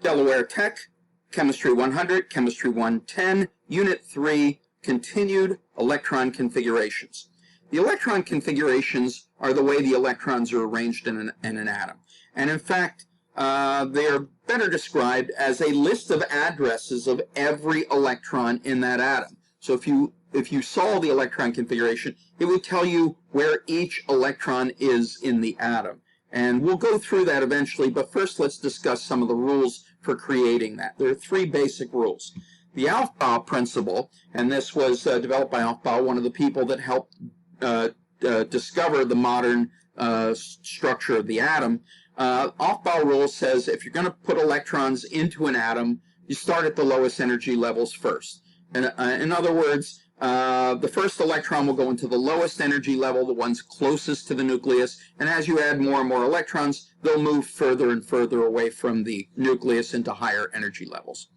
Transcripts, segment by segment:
Delaware Tech, Chemistry 100, Chemistry 110, Unit 3, Continued Electron Configurations. The electron configurations are the way the electrons are arranged in an atom. And in fact, they are better described as a list of addresses of every electron in that atom. So if you saw the electron configuration, it would tell you where each electron is in the atom. And we'll go through that eventually, but first let's discuss some of the rules for creating that. There are three basic rules. The Aufbau principle, and this was developed by Aufbau, one of the people that helped discover the modern structure of the atom. Aufbau rule says if you're going to put electrons into an atom, you start at the lowest energy levels first. And, in other words, the first electron will go into the lowest energy level, the ones closest to the nucleus, and as you add more and more electrons, they'll move further and further away from the nucleus into higher energy levels.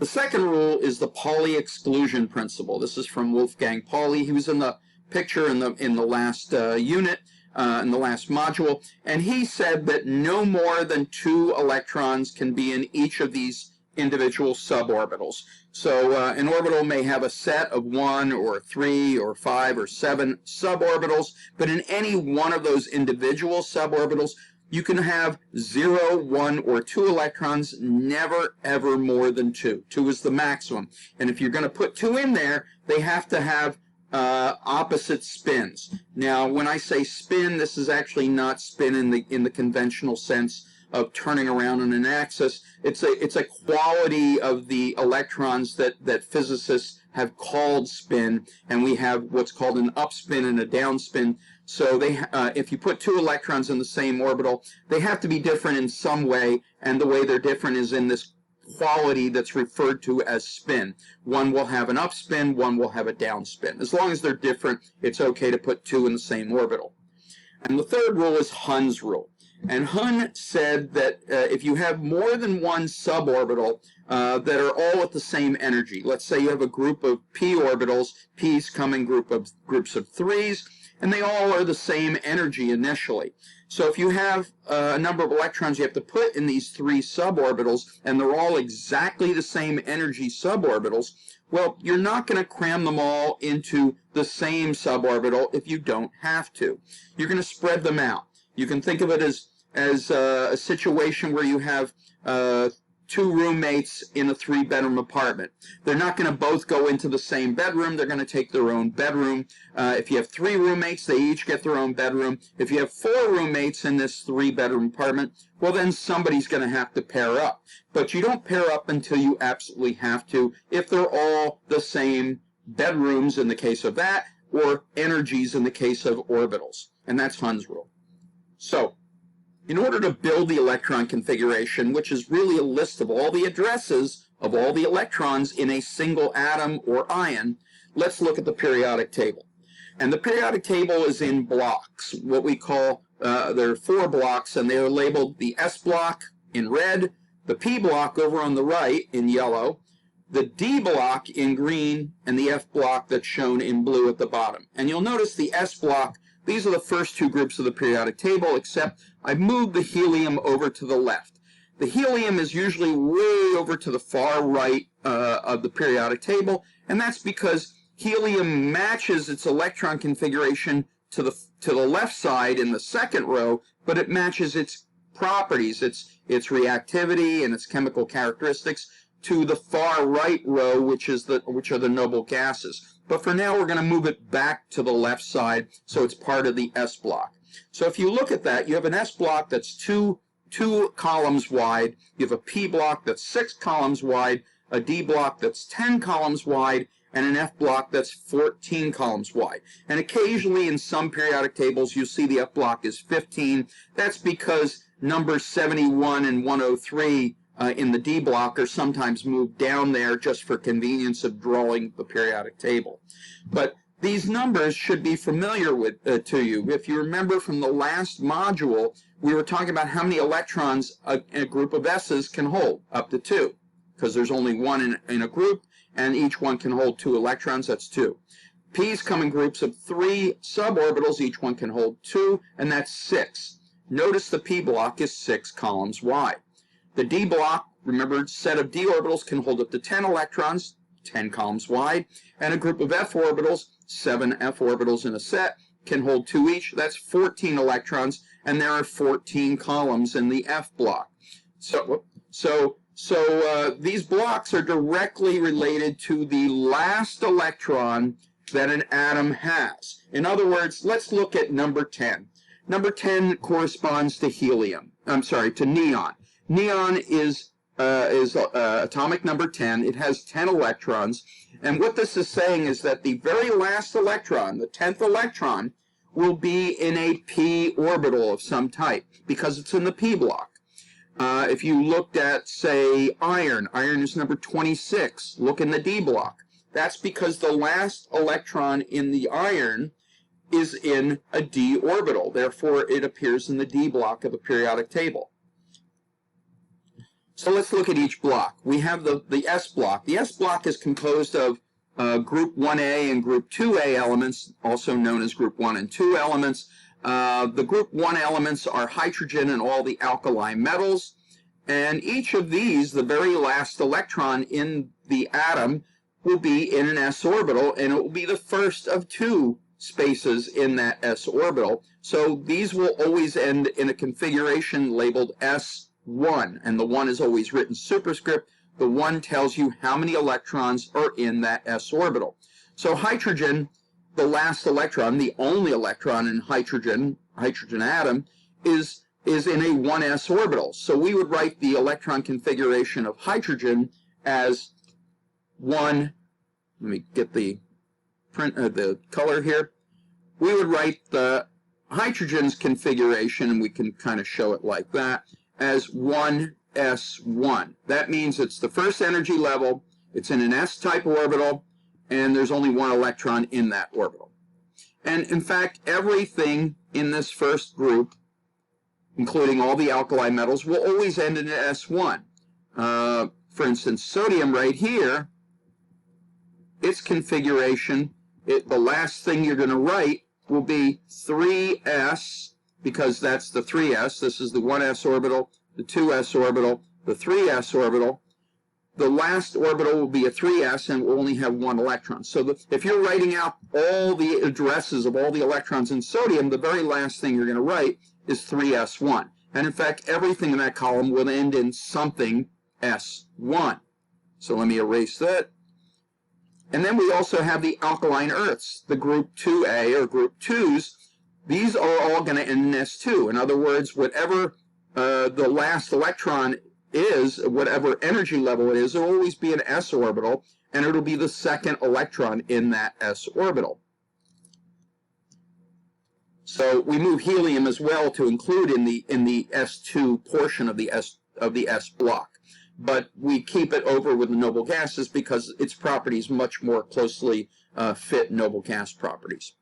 The second rule is the Pauli exclusion principle. This is from Wolfgang Pauli. He was in the picture in the last unit, in the last module, and he said that no more than 2 electrons can be in each of these individual suborbitals. So an orbital may have a set of 1 or 3 or 5 or 7 suborbitals, but in any one of those individual suborbitals, you can have 0, 1, or 2 electrons, never ever more than 2. 2 is the maximum. And if you're going to put 2 in there, they have to have opposite spins. Now, when I say spin, this is actually not spin in the conventional sense of turning around on an axis. It's a quality of the electrons that physicists have called spin, and we have what's called an upspin and a downspin. So if you put 2 electrons in the same orbital, they have to be different in some way, and the way they're different is in this quality that's referred to as spin. One will have an upspin, one will have a downspin. As long as they're different, it's okay to put 2 in the same orbital. And the third rule is Hund's rule. And Hund said that if you have more than one suborbital that are all at the same energy, let's say you have a group of p orbitals, p's come in groups of 3s, and they all are the same energy initially. So if you have a number of electrons you have to put in these 3 suborbitals, and they're all exactly the same energy suborbitals, well, you're not going to cram them all into the same suborbital if you don't have to. You're going to spread them out. You can think of it as a situation where you have 2 roommates in a 3-bedroom apartment. They're not going to both go into the same bedroom. They're going to take their own bedroom. If you have 3 roommates, they each get their own bedroom. If you have 4 roommates in this 3-bedroom apartment, well, then somebody's going to have to pair up. But you don't pair up until you absolutely have to, if they're all the same bedrooms in the case of that, or energies in the case of orbitals. And that's Hund's rule. So, in order to build the electron configuration, which is really a list of all the addresses of all the electrons in a single atom or ion, let's look at the periodic table. And the periodic table is in blocks, what we call, there are 4 blocks, and they are labeled the S block in red, the P block over on the right in yellow, the D block in green, and the F block that's shown in blue at the bottom. And you'll notice the S block, these are the first 2 groups of the periodic table, except I've moved the helium over to the left. The helium is usually way over to the far right of the periodic table, and that's because helium matches its electron configuration to the left side in the second row, but it matches its properties, its reactivity and its chemical characteristics to the far right row, which are the noble gases. But for now, we're going to move it back to the left side, so it's part of the S block. So if you look at that, you have an S block that's two columns wide, you have a P block that's 6 columns wide, a D block that's 10 columns wide, and an F block that's 14 columns wide. And occasionally in some periodic tables, you see the F block is 15. That's because numbers 71 and 103 in the D block are sometimes moved down there just for convenience of drawing the periodic table. But these numbers should be familiar with to you. If you remember from the last module, we were talking about how many electrons a group of S's can hold, up to 2, because there's only 1 in a group, and each one can hold 2 electrons, that's 2. P's come in groups of 3 suborbitals, each one can hold 2, and that's 6. Notice the P block is 6 columns wide. The D block remember, set of d orbitals can hold up to 10 electrons, 10 columns wide, and a group of f orbitals, 7 f orbitals in a set, can hold 2 each. That's 14 electrons, and there are 14 columns in the f block. So these blocks are directly related to the last electron that an atom has. In other words, let's look at number 10. Number 10 corresponds to helium. I'm sorry, to neon. Neon is atomic number 10. It has 10 electrons. And what this is saying is that the very last electron, the 10th electron, will be in a p orbital of some type because it's in the p block. If you looked at, say, iron is number 26. Look in the d block. That's because the last electron in the iron is in a d orbital. Therefore, it appears in the d block of the periodic table. So let's look at each block. We have the S block. The S block is composed of group 1A and group 2A elements, also known as group 1 and 2 elements. The group 1 elements are hydrogen and all the alkali metals. And each of these, the very last electron in the atom, will be in an s orbital, and it will be the first of 2 spaces in that s orbital. So these will always end in a configuration labeled S1, and the 1 is always written superscript. The 1 tells you how many electrons are in that s orbital. So hydrogen, the last electron, the only electron in hydrogen atom, is in a 1s orbital. So we would write the electron configuration of hydrogen as 1, let me get the the color here. We would write the hydrogen's configuration, and we can kind of show it like that, as 1s1. That means it's the first energy level, it's in an s-type orbital, and there's only 1 electron in that orbital. And in fact, everything in this first group, including all the alkali metals, will always end in an S1. For instance, sodium right here, its configuration, the last thing you're going to write will be 3s, because that's the 3s. This is the 1s orbital, the 2s orbital, the 3s orbital. The last orbital will be a 3s and will only have 1 electron. So if you're writing out all the addresses of all the electrons in sodium, the very last thing you're going to write is 3s1. And in fact, everything in that column will end in something s1. So let me erase that. And then we also have the alkaline earths, the group 2A or group 2s. These are all going to end in S2. In other words, whatever the last electron is, whatever energy level it is, it will always be an s orbital, and it'll be the second electron in that s orbital. So we move helium as well to include in the S2 portion of the S block. But we keep it over with the noble gases because its properties much more closely fit noble gas properties.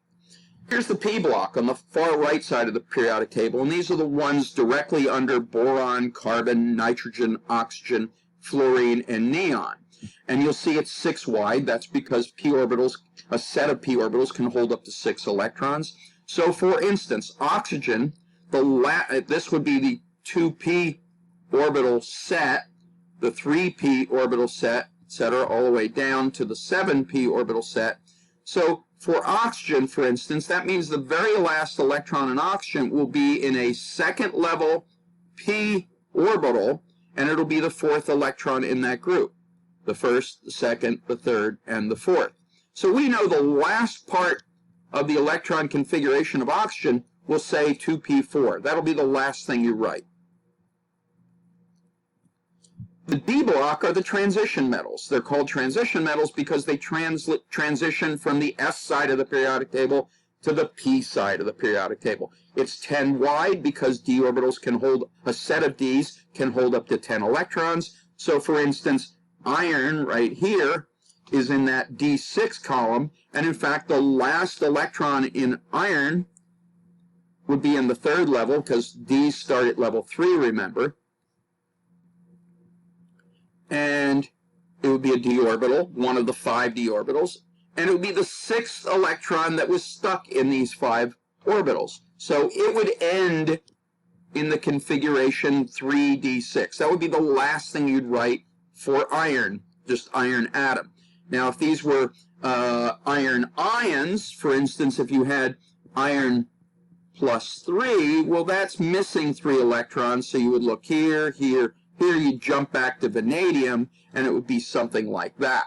Here's the P block on the far right side of the periodic table, and these are the ones directly under boron, carbon, nitrogen, oxygen, fluorine, and neon. And you'll see it's 6 wide. That's because p orbitals, a set of p orbitals, can hold up to 6 electrons. So, for instance, oxygen, this would be the 2p orbital set, the 3p orbital set, etc., all the way down to the 7p orbital set. So for oxygen, for instance, that means the very last electron in oxygen will be in a second level p orbital, and it'll be the 4th electron in that group. The 1st, the 2nd, the 3rd, and the 4th. So we know the last part of the electron configuration of oxygen will say 2p4. That'll be the last thing you write. The D block are the transition metals. They're called transition metals because they transition from the S side of the periodic table to the P side of the periodic table. It's 10 wide because d orbitals can hold, a set of Ds can hold up to 10 electrons. So for instance, iron right here is in that D6 column, and in fact the last electron in iron would be in the 3rd level because Ds start at level 3, remember. And it would be a d orbital, one of the 5 d orbitals, and it would be the 6th electron that was stuck in these 5 orbitals. So it would end in the configuration 3d6. That would be the last thing you'd write for iron, just iron atom. Now, if these were iron ions, for instance, if you had iron plus 3, well, that's missing 3 electrons, so you would look here, here, here, you jump back to vanadium, and it would be something like that.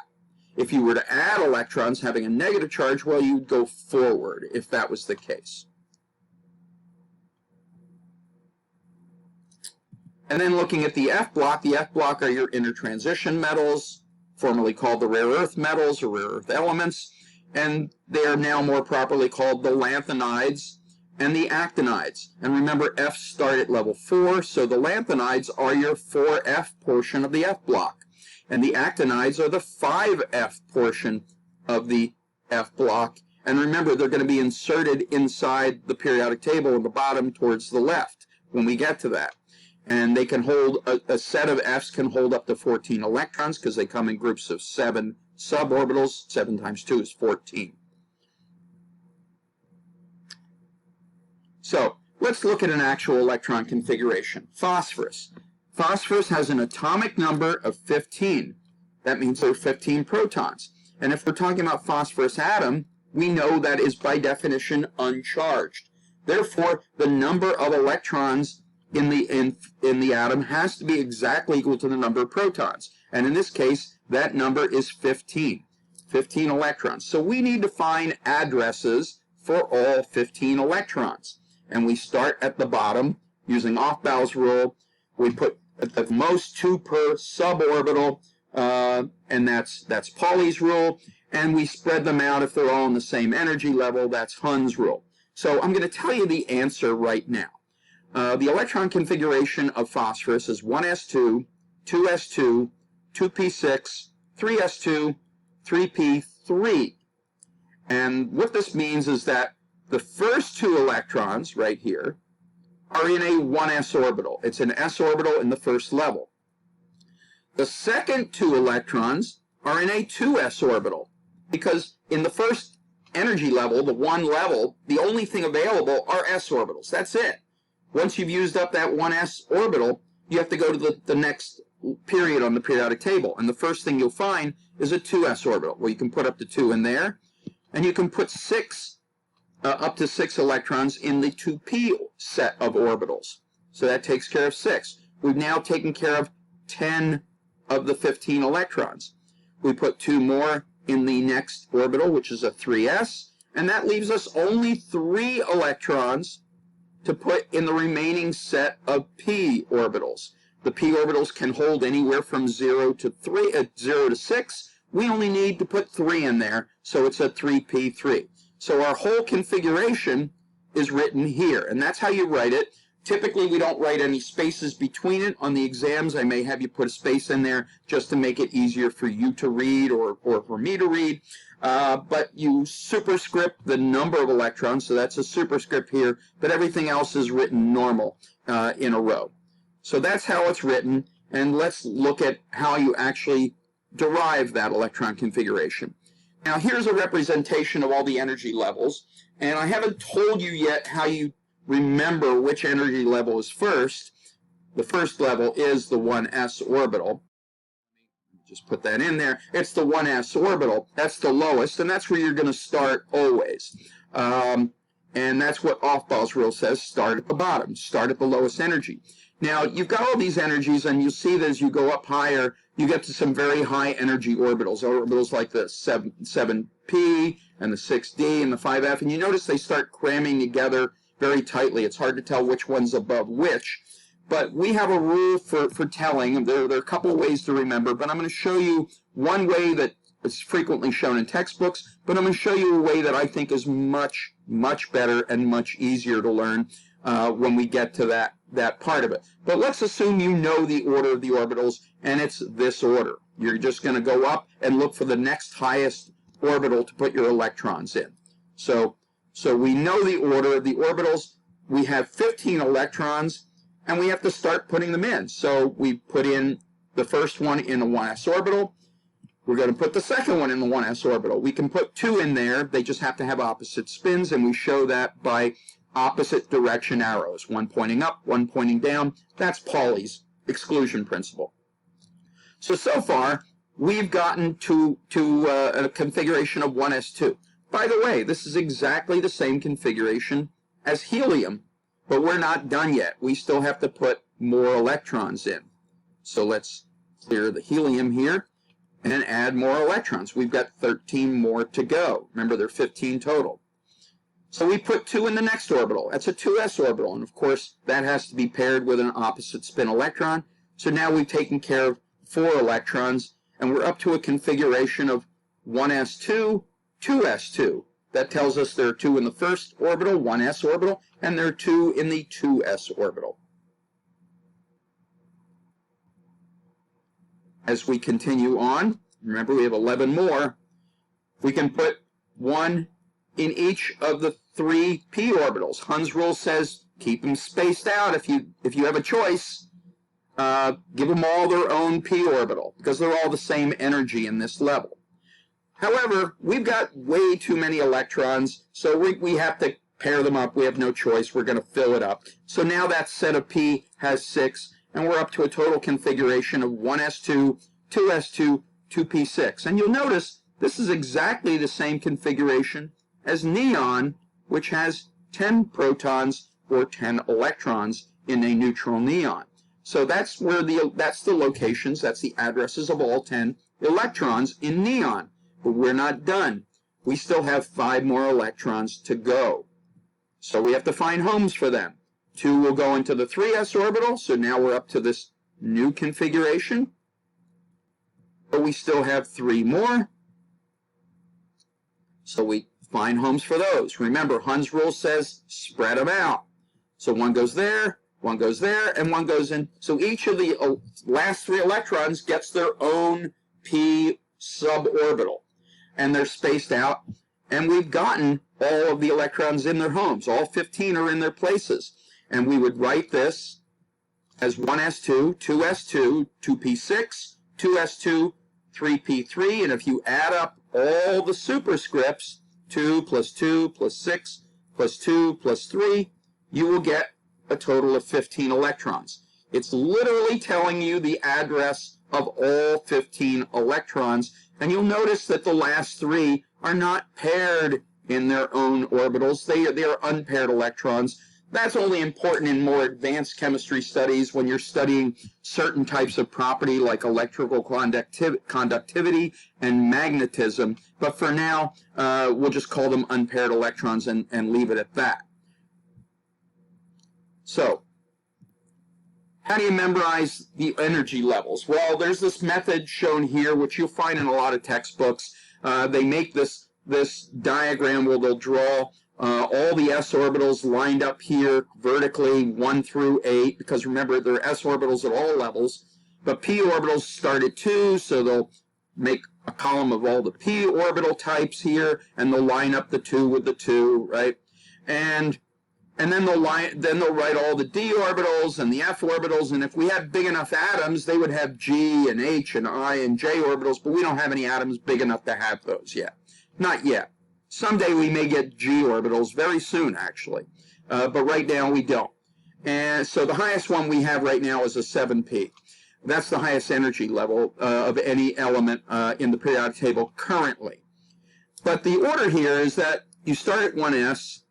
If you were to add electrons having a negative charge, well, you'd go forward if that was the case. And then looking at the F block are your intertransition metals, formerly called the rare earth metals or rare earth elements, and they are now more properly called the lanthanides and the actinides. And remember, F start at level 4, so the lanthanides are your 4F portion of the F block, and the actinides are the 5F portion of the F block. And remember, they're going to be inserted inside the periodic table at the bottom towards the left when we get to that. And they can hold, a set of Fs can hold up to 14 electrons because they come in groups of 7 suborbitals. 7 times 2 is 14. So let's look at an actual electron configuration. Phosphorus. Phosphorus has an atomic number of 15. That means there are 15 protons. And if we're talking about phosphorus atom, we know that is by definition uncharged. Therefore, the number of electrons in the atom has to be exactly equal to the number of protons. And in this case, that number is 15. 15 electrons. So we need to find addresses for all 15 electrons. And we start at the bottom using Aufbau's rule. We put at the most 2 per suborbital, and that's Pauli's rule. And we spread them out if they're all on the same energy level. That's Hund's rule. So I'm going to tell you the answer right now. The electron configuration of phosphorus is 1s2, 2s2, 2p6, 3s2, 3p3. And what this means is that the first 2 electrons right here are in a 1s orbital. It's an s orbital in the first level. The second 2 electrons are in a 2s orbital, because in the first energy level, the 1 level, the only thing available are s orbitals. That's it. Once you've used up that 1s orbital, you have to go to the next period on the periodic table. And the first thing you'll find is a 2s orbital. Well, you can put up to 2 in there, and you can put up to 6 electrons in the 2p set of orbitals. So that takes care of 6. We've now taken care of 10 of the 15 electrons. We put 2 more in the next orbital, which is a 3s, and that leaves us only 3 electrons to put in the remaining set of p orbitals. The p orbitals can hold anywhere from 0 to 6. We only need to put 3 in there, so it's a 3p3. So our whole configuration is written here, and that's how you write it. Typically, we don't write any spaces between it. On the exams, I may have you put a space in there just to make it easier for you to read or for me to read. But you superscript the number of electrons, so that's a superscript here, but everything else is written normal in a row. So that's how it's written, and let's look at how you actually derive that electron configuration. Now, here's a representation of all the energy levels, and I haven't told you yet how you remember which energy level is first. The first level is the 1s orbital. Just put that in there. It's the 1s orbital. That's the lowest, and that's where you're going to start always. And that's what Aufbau's rule says, start at the bottom, start at the lowest energy. Now, you've got all these energies, and you'll see that as you go up higher, you get to some very high energy orbitals, orbitals like the 7p and the 6d and the 5f, and you notice they start cramming together very tightly. It's hard to tell which one's above which. But we have a rule for telling. There are a couple of ways to remember, but I'm going to show you one way that is frequently shown in textbooks, but I'm going to show you a way that I think is much, much better and much easier to learn when we get to that part of it. But let's assume you know the order of the orbitals, and it's this order. You're just going to go up and look for the next highest orbital to put your electrons in. So we know the order of the orbitals. We have 15 electrons, and we have to start putting them in. So we put in the first one in the 1s orbital. We're going to put the second one in the 1s orbital. We can put 2 in there. They just have to have opposite spins, and we show that by opposite direction arrows, one pointing up, one pointing down. That's Pauli's exclusion principle. So far, we've gotten to a configuration of 1s2. By the way, this is exactly the same configuration as helium, but we're not done yet. We still have to put more electrons in. So let's clear the helium here and add more electrons. We've got 13 more to go. Remember, there are 15 total. So we put 2 in the next orbital. That's a 2s orbital, and of course, that has to be paired with an opposite spin electron. So now we've taken care of 4 electrons, and we're up to a configuration of 1s2, 2s2. That tells us there are 2 in the first orbital, 1s orbital, and there are 2 in the 2s orbital. As we continue on, remember we have 11 more, we can put 1 in each of the 3 p orbitals. Hund's rule says keep them spaced out if you have a choice. Give them all their own p orbital, because they're all the same energy in this level. However, we've got way too many electrons, so we have to pair them up. We have no choice. We're going to fill it up. So now that set of p has 6, and we're up to a total configuration of 1s2, 2s2, 2p6. And you'll notice this is exactly the same configuration as neon, which has 10 protons or 10 electrons in a neutral neon. So that's where that's the locations, that's the addresses of all 10 electrons in neon. But we're not done. We still have 5 more electrons to go. So we have to find homes for them. 2 will go into the 3s orbital, so now we're up to this new configuration. But we still have 3 more. So we find homes for those. Remember, Hund's rule says spread them out. So 1 goes there, 1 goes there, and 1 goes in. So each of the last 3 electrons gets their own p suborbital. And they're spaced out. And we've gotten all of the electrons in their homes. All 15 are in their places. And we would write this as 1s2, 2s2, 2p6, 2s2, 3p3. And if you add up all the superscripts, 2 plus 2 plus 6 plus 2 plus 3, you will get a total of 15 electrons. It's literally telling you the address of all 15 electrons. And you'll notice that the last 3 are not paired in their own orbitals. They are unpaired electrons. That's only important in more advanced chemistry studies when you're studying certain types of property like electrical conductivity and magnetism. But for now, we'll just call them unpaired electrons and leave it at that. So, how do you memorize the energy levels? Well, there's this method shown here, which you'll find in a lot of textbooks. They make this diagram where they'll draw all the s orbitals lined up here vertically, 1 through 8, because remember, there are s orbitals at all levels, but p orbitals start at 2, so they'll make a column of all the p orbital types here, and they'll line up the 2 with the 2, right? And then they'll write all the d orbitals and the f orbitals, and if we had big enough atoms, they would have g and h and I and j orbitals, but we don't have any atoms big enough to have those yet. Not yet. Someday we may get g orbitals, very soon actually, but right now we don't. And so the highest one we have right now is a 7p. That's the highest energy level of any element in the periodic table currently. But the order here is that you start at 1s,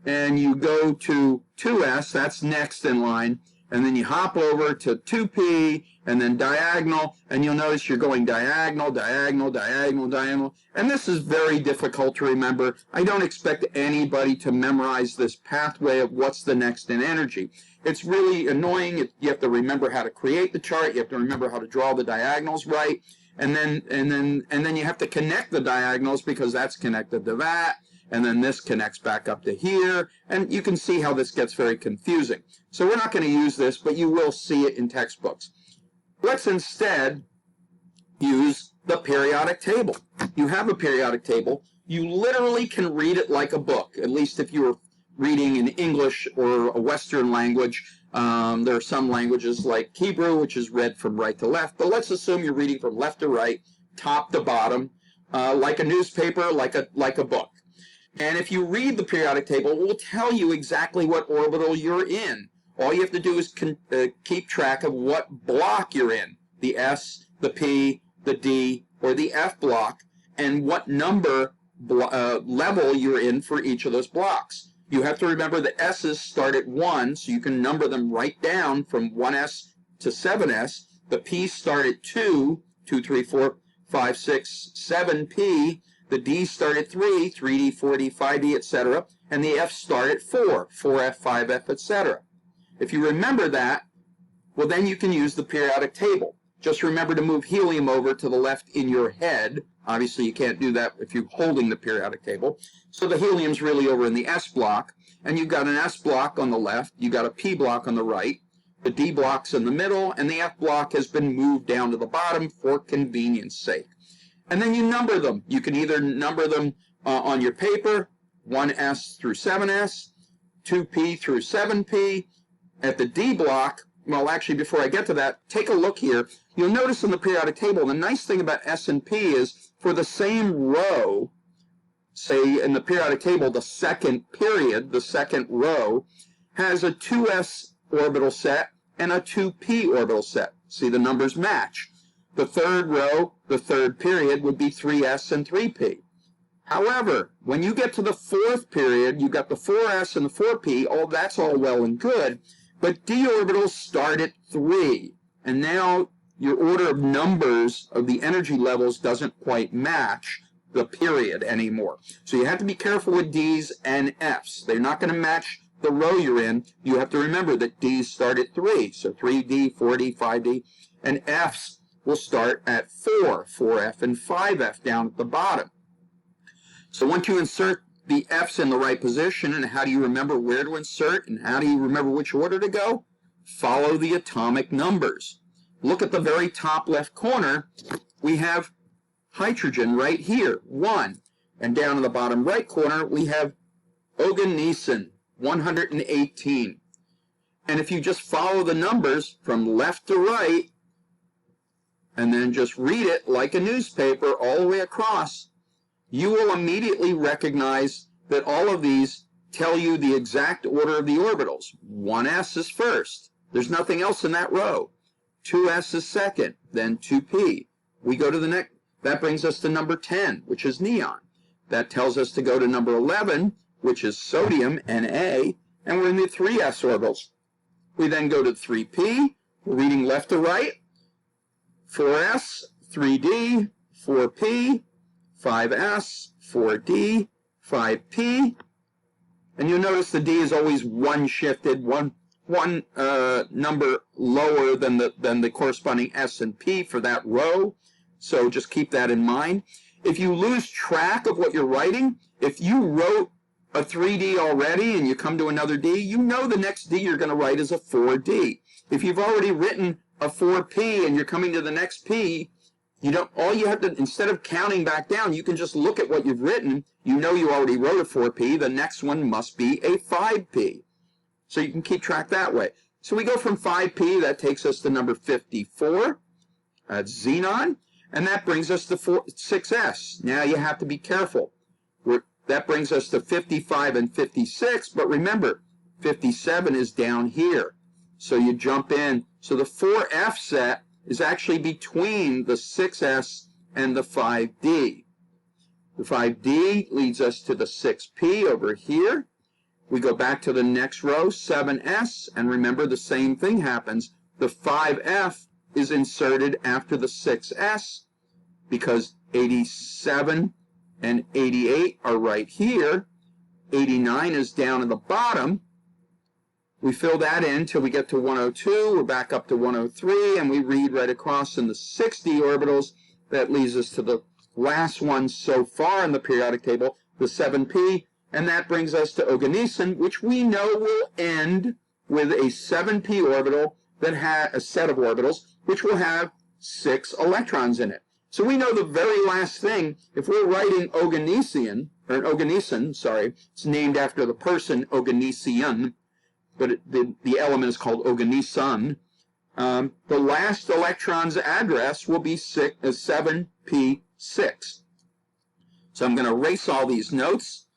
and you go to 2s, that's next in line, and then you hop over to 2p, and then diagonal, and you'll notice you're going diagonal, diagonal, diagonal, diagonal, and this is very difficult to remember. I don't expect anybody to memorize this pathway of what's the next in energy. It's really annoying. You have to remember how to create the chart, you have to remember how to draw the diagonals right, and then you have to connect the diagonals because that's connected to that, and then this connects back up to here, and you can see how this gets very confusing. So we're not going to use this, but you will see it in textbooks. Let's instead use the periodic table. You have a periodic table. You literally can read it like a book, at least if you were reading in English or a Western language. There are some languages like Hebrew, which is read from right to left, but let's assume you're reading from left to right, top to bottom, like a newspaper, like a book. And if you read the periodic table, it will tell you exactly what orbital you're in. All you have to do is keep track of what block you're in, the S, the P, the D, or the F block, and what number level you're in for each of those blocks. You have to remember the S's start at 1, so you can number them right down from 1S to 7S. The P's start at 2, 2, 3, 4, 5, 6, 7P. The D's start at 3, 3D, 4D, 5D, etc. And the F's start at 4, 4F, 5F, etc. If you remember that, well, then you can use the periodic table. Just remember to move helium over to the left in your head. Obviously, you can't do that if you're holding the periodic table. So the helium's really over in the S block, and you've got an S block on the left, you've got a P block on the right, the D block's in the middle, and the F block has been moved down to the bottom for convenience sake. And then you number them. You can either number them on your paper, 1S through 7S, 2P through 7P. At the D block, well, actually, before I get to that, take a look here. You'll notice in the periodic table, the nice thing about S and P is for the same row, say in the periodic table, the second period, the second row, has a 2S orbital set and a 2P orbital set. See, the numbers match. The third row, the third period, would be 3S and 3P. However, when you get to the fourth period, you've got the 4S and the 4P. Oh, that's all well and good. But d orbitals start at 3, and now your order of numbers of the energy levels doesn't quite match the period anymore. So you have to be careful with D's and F's. They're not going to match the row you're in. You have to remember that D's start at 3, so 3D, 4D, 5D, and F's will start at 4, 4F and 5F down at the bottom. So once you insert the F's in the right position, and how do you remember where to insert, and how do you remember which order to go? Follow the atomic numbers. Look at the very top left corner. We have hydrogen right here, 1. And down in the bottom right corner, we have oganesson, 118. And if you just follow the numbers from left to right, and then just read it like a newspaper all the way across, you will immediately recognize that all of these tell you the exact order of the orbitals. 1S is first. There's nothing else in that row. 2S is second, then 2P. We go to the next. That brings us to number 10, which is neon. That tells us to go to number 11, which is sodium, Na, and we're in the 3S orbitals. We then go to 3P. We're reading left to right. 4S, 3D, 4P, 5S, 4D, 5P, and you'll notice the D is always one shifted, one number lower than the corresponding S and P for that row. So just keep that in mind. If you lose track of what you're writing, if you wrote a 3D already and you come to another D, you know the next D you're going to write is a 4D. If you've already written a 4P and you're coming to the next P, all you have to, instead of counting back down, you can just look at what you've written. You know you already wrote a 4P. The next one must be a 5P. So you can keep track that way. So we go from 5P, that takes us to number 54. That's xenon. And that brings us to 6S. Now you have to be careful. That brings us to 55 and 56. But remember, 57 is down here. So you jump in. So the 4F set is actually between the 6S and the 5D. The 5D leads us to the 6P over here. We go back to the next row, 7S, and remember the same thing happens. The 5F is inserted after the 6S because 87 and 88 are right here. 89 is down at the bottom. We fill that in till we get to 102. We're back up to 103, and we read right across in the 6D orbitals. That leads us to the last one so far in the periodic table, the 7P, and that brings us to oganesson, which we know will end with a 7P orbital that has a set of orbitals, which will have 6 electrons in it. So we know the very last thing, if we're writing oganesson, it's named after the person Oganesson, but the element is called oganesson. The last electron's address will be 7P6. So I'm going to erase all these notes,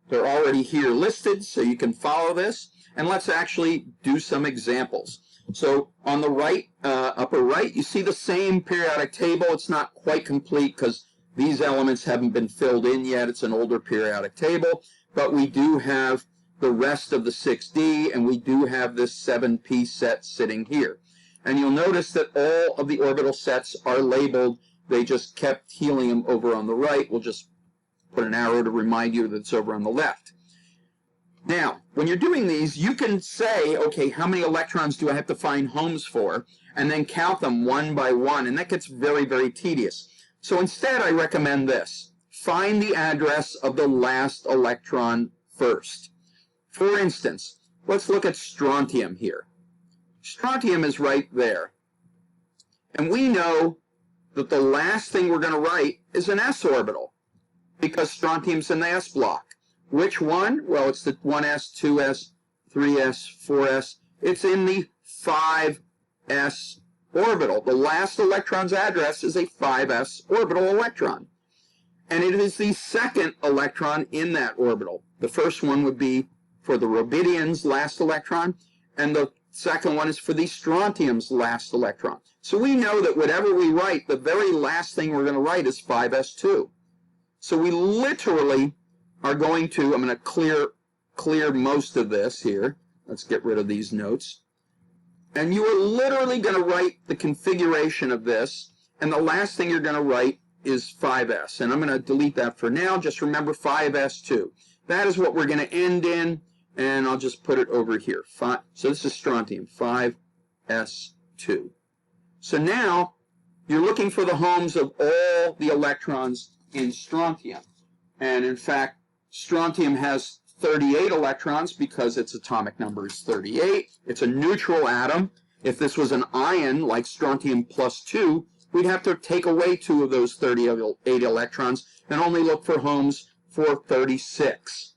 They're already here listed, so you can follow this. And let's actually do some examples. So on the right, upper right, you see the same periodic table. It's not quite complete because these elements haven't been filled in yet. It's an older periodic table. But we do have the rest of the 6D, and we do have this 7p set sitting here. And you'll notice that all of the orbital sets are labeled. They just kept helium over on the right. We'll just put an arrow to remind you that it's over on the left. Now, when you're doing these, you can say, okay, how many electrons do I have to find homes for? And then count them one by one, and that gets very, very tedious. So instead, I recommend this. Find the address of the last electron first. For instance, let's look at strontium here. Strontium is right there. And we know that the last thing we're going to write is an s orbital, because strontium's in the s block. Which one? Well, it's the 1s, 2s, 3s, 4s. It's in the 5s orbital. The last electron's address is a 5s orbital electron. And it is the second electron in that orbital. The first one would be for the rubidium's last electron, and the second one is for the strontium's last electron. So we know that whatever we write, the very last thing we're going to write is 5s2. So we literally are going to, I'm going to clear most of this here. Let's get rid of these notes. And you are literally going to write the configuration of this, and the last thing you're going to write is 5s. And I'm going to delete that for now. Just remember 5s2. That is what we're going to end in, and I'll just put it over here. So this is strontium, 5s2. So now you're looking for the homes of all the electrons in strontium. And in fact, strontium has 38 electrons because its atomic number is 38. It's a neutral atom. If this was an ion, like strontium plus 2, we'd have to take away 2 of those 38 electrons and only look for homes for 36.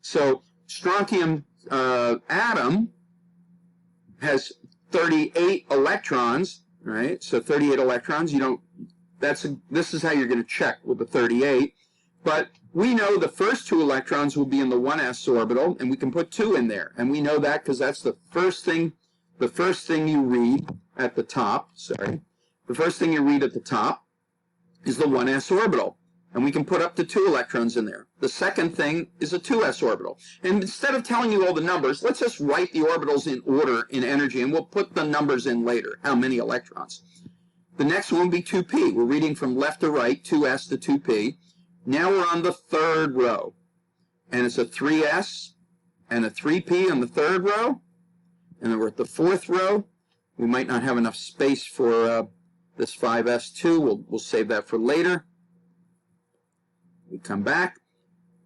So strontium atom has 38 electrons, right? So 38 electrons. This is how you're going to check with the 38. But we know the first 2 electrons will be in the 1s orbital, and we can put 2 in there. And we know that because that's the first thing you read at the top. Sorry. The first thing you read at the top is the 1s orbital. And we can put up to 2 electrons in there. The second thing is a 2s orbital. And instead of telling you all the numbers, let's just write the orbitals in order in energy, and we'll put the numbers in later, how many electrons. The next one will be 2p. We're reading from left to right, 2s to 2p. Now we're on the third row, and it's a 3s and a 3p on the third row, and then we're at the fourth row. We might not have enough space for this 5s2. We'll save that for later. We come back.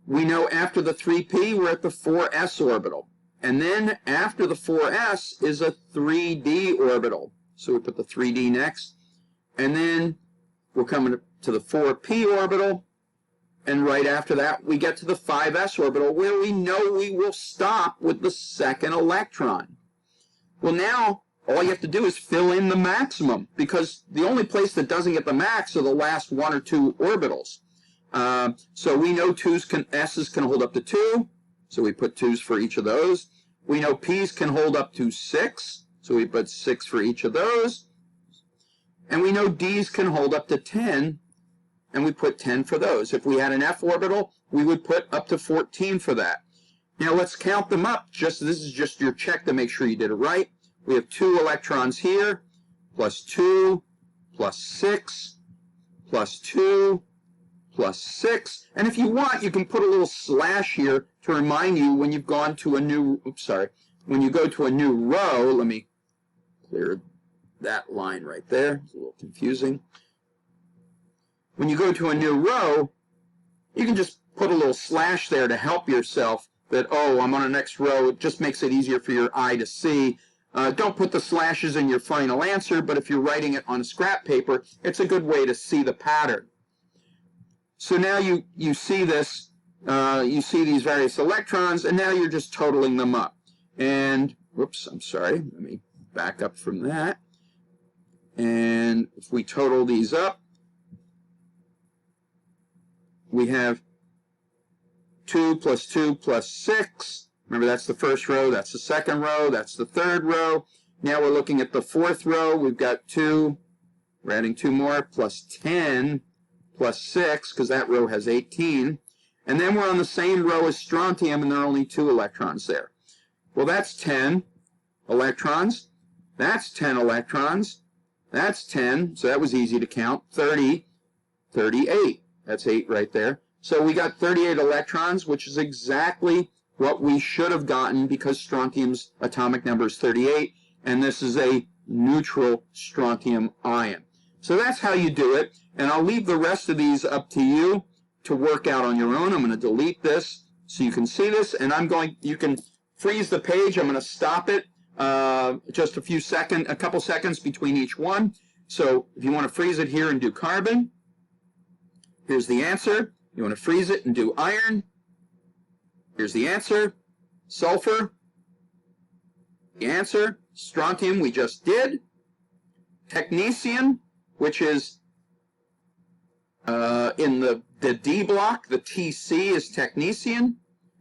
We know after the 3p, we're at the 4s orbital, and then after the 4s is a 3d orbital. So we put the 3d next, and then we're coming to the 4p orbital. And right after that, we get to the 5s orbital, where we know we will stop with the second electron. Well, now, all you have to do is fill in the maximum, because the only place that doesn't get the max are the last 1 or 2 orbitals. So we know S's can hold up to 2, so we put 2's for each of those. We know P's can hold up to 6, so we put 6 for each of those. And we know D's can hold up to 10, and we put 10 for those. If we had an F orbital, we would put up to 14 for that. Now let's count them up. This is just your check to make sure you did it right. We have 2 electrons here, plus 2, plus 6, plus 2, plus 6. And if you want, you can put a little slash here to remind you when you've gone to a new, when you go to a new row. Let me clear that line right there. It's a little confusing. When you go to a new row, you can just put a little slash there to help yourself that, oh, I'm on the next row. It just makes it easier for your eye to see. Don't put the slashes in your final answer, but if you're writing it on scrap paper, it's a good way to see the pattern. So now you see this, you see these various electrons, and now you're just totaling them up. And, whoops, I'm sorry, let me back up from that. And if we total these up, we have 2 plus 2 plus 6. Remember, that's the first row, that's the second row, that's the third row. Now we're looking at the fourth row. We've got 2, we're adding 2 more, plus 10, plus 6, because that row has 18. And then we're on the same row as strontium, and there are only 2 electrons there. Well, that's 10 electrons. That's 10 electrons. That's 10, so that was easy to count. 30, 38. That's 8 right there. So we got 38 electrons, which is exactly what we should have gotten because strontium's atomic number is 38, and this is a neutral strontium ion. So that's how you do it, and I'll leave the rest of these up to you to work out on your own. I'm going to delete this so you can see this, and you can freeze the page. I'm going to stop it just a couple seconds between each one. So if you want to freeze it here and do carbon, here's the answer. You want to freeze it and do iron, here's the answer. Sulfur, the answer. Strontium we just did. Technetium, which is in the D block, the TC is technetium.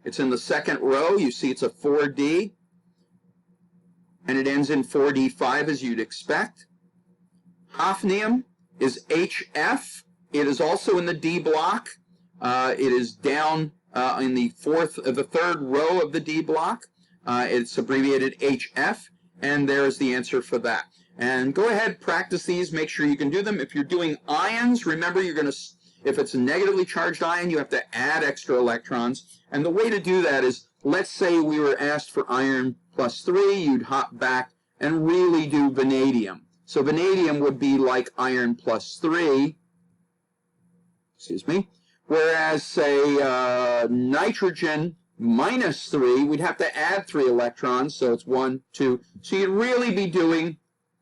It's in the second row. You see it's a 4D. And it ends in 4D5 as you'd expect. Hafnium is HF. It is also in the D block. It is down in the third row of the D block. It's abbreviated HF, and there's the answer for that. And go ahead, practice these, make sure you can do them. If you're doing ions, remember if it's a negatively charged ion, you have to add extra electrons. And the way to do that is, let's say we were asked for iron plus 3, you'd hop back and really do vanadium. So vanadium would be like iron plus 3, whereas, say, nitrogen minus 3, we'd have to add 3 electrons, so it's 1, 2. So you'd really be doing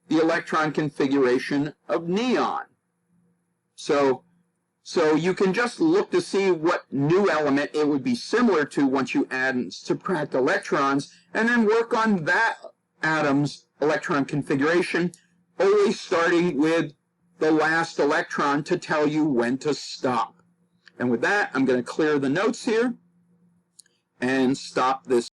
the electron configuration of neon. So you can just look to see what new element it would be similar to once you add and subtract electrons, and then work on that atom's electron configuration, always starting with the last electron to tell you when to stop. And with that, I'm going to clear the notes here and stop this